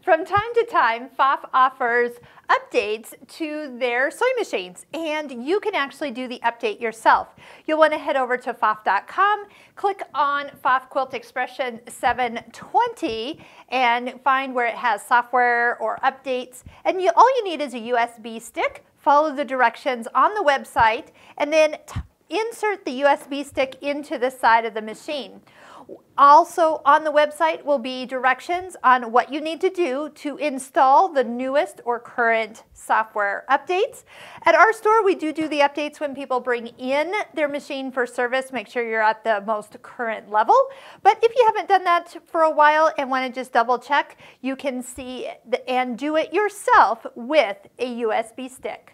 From time to time, Pfaff offers updates to their sewing machines, and you can actually do the update yourself. You'll want to head over to pfaff.com, click on Pfaff Quilt Expression 720, and find where it has software or updates. And all you need is a USB stick. Follow the directions on the website, and then insert the USB stick into the side of the machine. Also on the website will be directions on what you need to do to install the newest or current software updates. At our store, we do the updates when people bring in their machine for service. Make sure you're at the most current level. But if you haven't done that for a while and want to just double check, you can see and do it yourself with a USB stick.